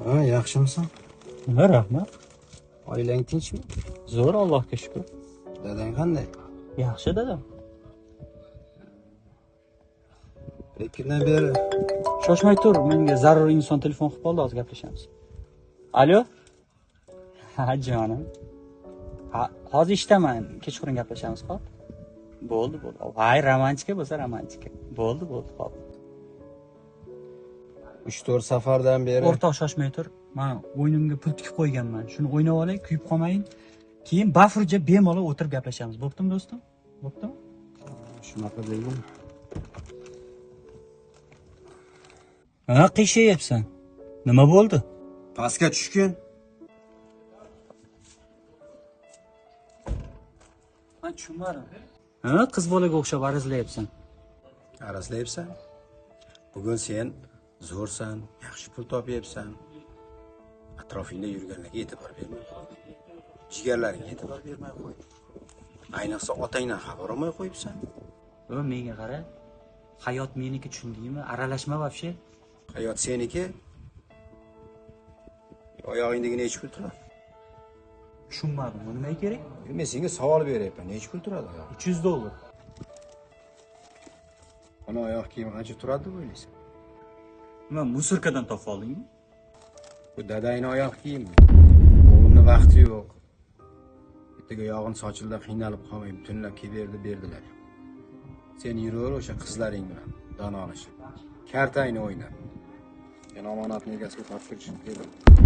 Ha, yaxshimisan? Nima rahmat? Oilang tinchmi? Zo'r, Allohga shukr. Dadang qanday? Yaxshi dadam. 2 kundan beri Shoshmay tur, menga zarur inson telefon qilib qoldi, hozir gaplashamiz. Alo? Ha, jonim. Ha, hozir ishdaman. Kechqurun gaplashamiz, xo'p? Bo'ldi. Voy, romantika bo'lsa romantika. Bo'ldi, xo'p. 3-4 safardan beri O'rtoq shoshmay tur. Men o'yinimga pul tikib qo'yganman. Shuni o'ynab olay, kuyib qolmayin. Keyin bafurja bemalol o'tirib gaplashamiz. Bo'ptimi, do'stim? Bo'ptimi? shunaqa dedim. Ha, qiyshayapsan. Nima bo'ldi? Pastga tushgin. Men tushunmadim. Ha, qiz bolaga o'xshab arazlayapsan. Arazlayapsan? Bugun sen zo'rsan, yaxshi pul topyapsan. Atrofingda yurganlarga e'tibor berma. Jigarlaringga e'tibor bermay qo'y. Ayniqsa otangdan xabar olmay qo'yibsan. Menga qara. Hayot meniki, tushundingmi? Aralashma вообще. Hayot seniki. Oyog'ingdagi necha pul turadi? Tushunmadim. Bu nima kerak? Men senga savol beryapman. Necha pul turadi? $200. Ana oyoq kiyim qancha turadi deb o'ylaysan? Nima musorkadan topib oldingmi? Bu dadangning oyoq kiyimi. O'g'limni vaqti yo'q. Ertaga yog'in sochilda qiynalib qolmay butunlab berdilar. Sen yuraver o'sha qizlaring bilan donolashib. Kartangni o'ynab. Men omonatni egasiga topshirishim kerak.